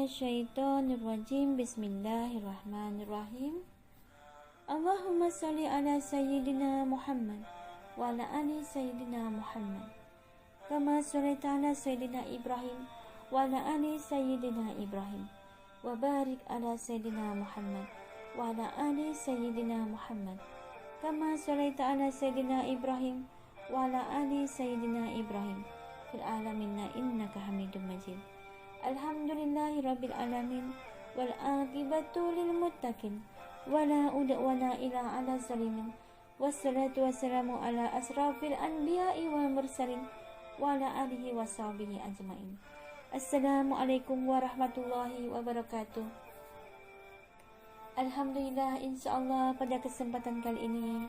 minasyaitonirrajim. Bismillahirrahmanirrahim. Allahumma sholli ala sayyidina Muhammad wa ala ali sayyidina Muhammad. Kama sholaita ala sayyidina Ibrahim wa ala ali sayyidina Ibrahim. Wa barik ala sayyidina Muhammad wa ala ali sayyidina Muhammad. Kama sholaita ala sayyidina Ibrahim wa ala ali sayyidina Ibrahim fil alamin innaka Hamidum Majid. Alhamdulillahi rabbil alamin wal aqibatu lil muttaqin wala udwana ila ala zalimin. Wassalatu wassalamu ala asrafil anbiya'i wal mursalin wa ala alihi wa sahbihi ajmain. Assalamualaikum warahmatullahi wabarakatuh. Alhamdulillah, insyaallah pada kesempatan kali ini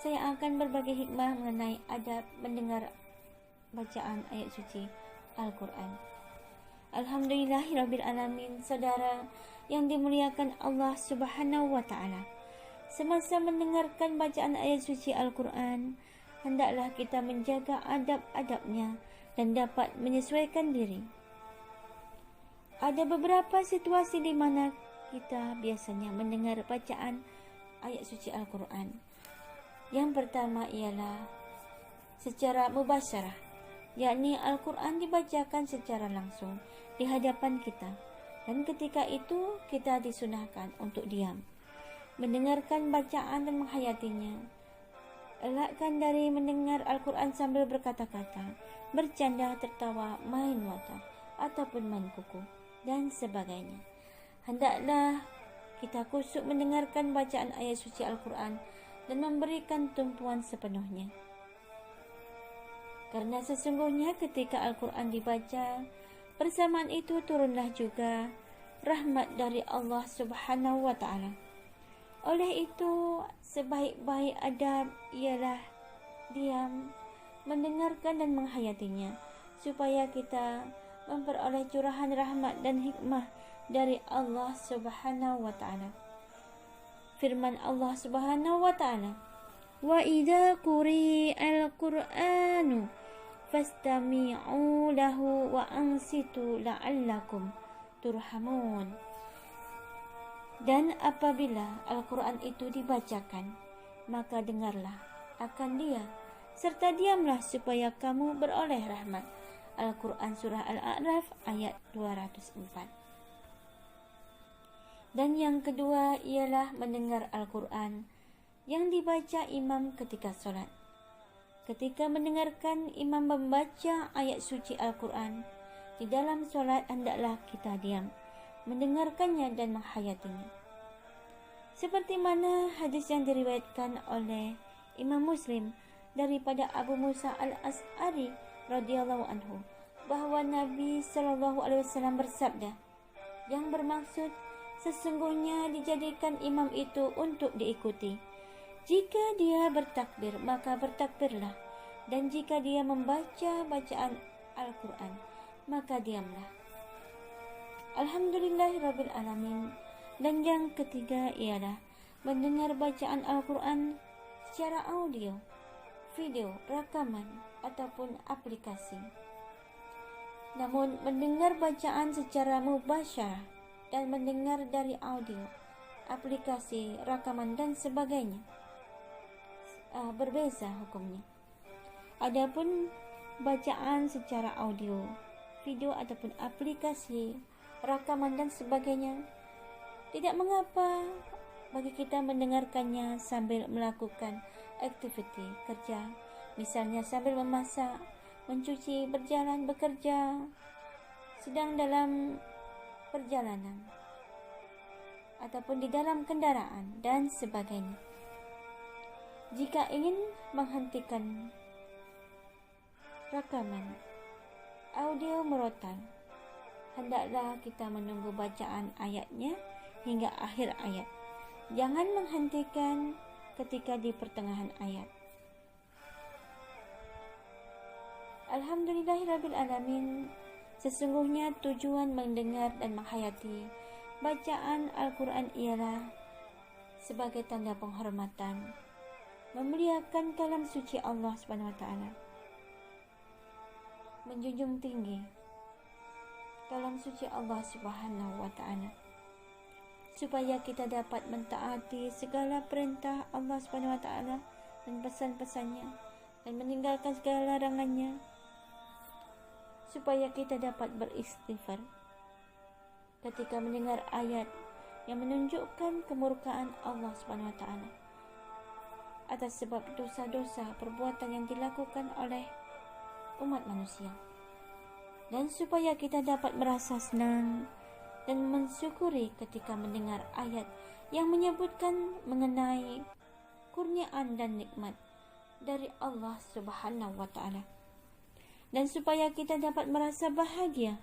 saya akan berbagi hikmah mengenai adab mendengar bacaan ayat suci Al-Quran. Alhamdulillahirabbil alamin, saudara yang dimuliakan Allah Subhanahu wa taala. Semasa mendengarkan bacaan ayat suci Al-Quran, hendaklah kita menjaga adab-adabnya dan dapat menyesuaikan diri. Ada beberapa situasi di mana kita biasanya mendengar bacaan ayat suci Al-Quran. Yang pertama ialah secara mubasyarah, yakni Al-Quran dibacakan secara langsung di hadapan kita, dan ketika itu kita disunahkan untuk diam, mendengarkan bacaan dan menghayatinya. Elakkan dari mendengar Al-Quran sambil berkata-kata, bercanda, tertawa, main mata, ataupun main kuku, dan sebagainya. Hendaklah kita khusyuk mendengarkan bacaan ayat suci Al-Quran dan memberikan tumpuan sepenuhnya. Karena sesungguhnya ketika Al-Quran dibaca, bersamaan itu turunlah juga rahmat dari Allah Subhanahu wa ta'ala. Oleh itu, sebaik-baik adab ialah diam, mendengarkan dan menghayatinya, supaya kita memperoleh curahan rahmat dan hikmah dari Allah Subhanahu wa ta'ala. Firman Allah Subhanahu wa ta'ala, wa idza quri'al Qur'anu fastami'u lahu wa ansitu la'allakum turhamun. Dan apabila Al-Quran itu dibacakan, maka dengarlah akan dia, serta diamlah supaya kamu beroleh rahmat. Al-Quran Surah Al-A'raf ayat 204. Dan yang kedua ialah mendengar Al-Quran yang dibaca imam ketika sholat. Ketika mendengarkan imam membaca ayat suci Al-Quran di dalam sholat, hendaklah kita diam, mendengarkannya dan menghayatinya. Seperti mana hadis yang diriwayatkan oleh Imam Muslim daripada Abu Musa al-Asy'ari radhiyallahu anhu, bahwa Nabi sallallahu alaihi wasallam bersabda, yang bermaksud sesungguhnya dijadikan imam itu untuk diikuti. Jika dia bertakbir, maka bertakbirlah, dan jika dia membaca bacaan Al-Quran, maka diamlah. Alhamdulillahirabbil alamin. Dan yang ketiga ialah mendengar bacaan Al-Quran secara audio, video, rakaman, ataupun aplikasi. Namun mendengar bacaan secara mubasyarah dan mendengar dari audio, aplikasi, rakaman dan sebagainya berbeza hukumnya. Adapun bacaan secara audio, video ataupun aplikasi, rakaman dan sebagainya, tidak mengapa bagi kita mendengarkannya sambil melakukan aktiviti kerja, misalnya sambil memasak, mencuci, berjalan, bekerja, sedang dalam perjalanan, ataupun di dalam kendaraan dan sebagainya. Jika ingin menghentikan rakaman audio murotal, hendaklah kita menunggu bacaan ayatnya hingga akhir ayat. Jangan menghentikan ketika di pertengahan ayat. Alhamdulillahirabbil alamin. Sesungguhnya tujuan mendengar dan menghayati bacaan Al-Quran ialah sebagai tanda penghormatan, memuliakan kalam suci Allah Subhanahu wa taala, menjunjung tinggi kalam suci Allah Subhanahu wa Ta'ala, supaya kita dapat mentaati segala perintah Allah Subhanahu wa Ta'ala dan pesan-pesannya, dan meninggalkan segala larangannya, supaya kita dapat beristighfar ketika mendengar ayat yang menunjukkan kemurkaan Allah Subhanahu wa Ta'ala atas sebab dosa-dosa perbuatan yang dilakukan oleh umat manusia, dan supaya kita dapat merasa senang dan mensyukuri ketika mendengar ayat yang menyebutkan mengenai kurniaan dan nikmat dari Allah Subhanahu wa Ta'ala, dan supaya kita dapat merasa bahagia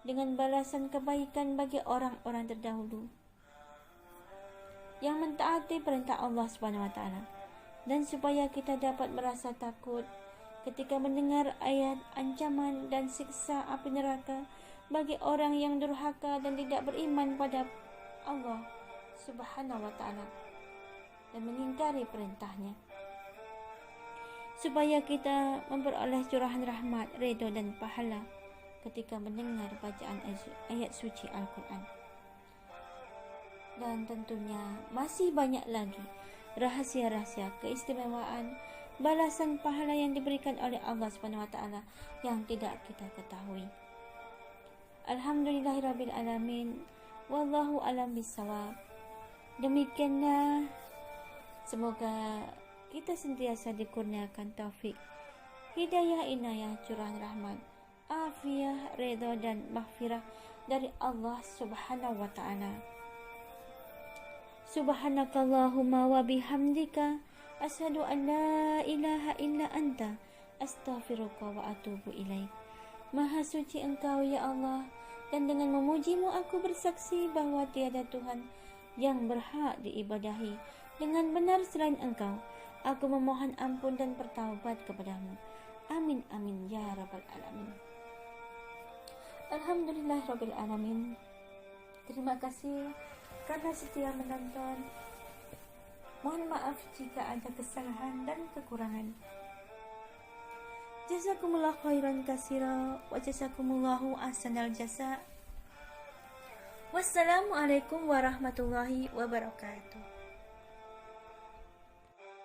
dengan balasan kebaikan bagi orang-orang terdahulu yang mentaati perintah Allah Subhanahu wa Ta'ala, dan supaya kita dapat merasa takut ketika mendengar ayat ancaman dan siksa api neraka bagi orang yang durhaka dan tidak beriman pada Allah Subhanahu wa Ta'ala dan mengingkari perintahnya, supaya kita memperoleh curahan rahmat, ridho dan pahala ketika mendengar bacaan ayat suci Al-Quran. Dan tentunya masih banyak lagi rahasia-rahasia keistimewaan balasan pahala yang diberikan oleh Allah Subhanahu wa Ta'ala yang tidak kita ketahui. Alhamdulillahirabbil alamin, wallahu alam bisawab. Demikianlah, semoga kita sentiasa dikurniakan taufik, hidayah, inayah, curahan rahmat, afiah, ridha dan maghfirah dari Allah Subhanahu wa Ta'ala. Subhanakallahumma wa bihamdika asyhadu an la ilaha illa anta astaghfiruka wa atubu ilaik. Maha suci Engkau ya Allah, dan dengan memujimu aku bersaksi bahwa tiada Tuhan yang berhak diibadahi dengan benar selain Engkau. Aku memohon ampun dan bertaubat kepadamu. Amin amin ya rabbal alamin. Alhamdulillahirabbil alamin. Terima kasih karena setia menonton. Mohon maaf jika ada kesalahan dan kekurangan. Jazakumullah khairan katsira wa jazakumullahu ahsanal jasa. Wassalamualaikum warahmatullahi wabarakatuh.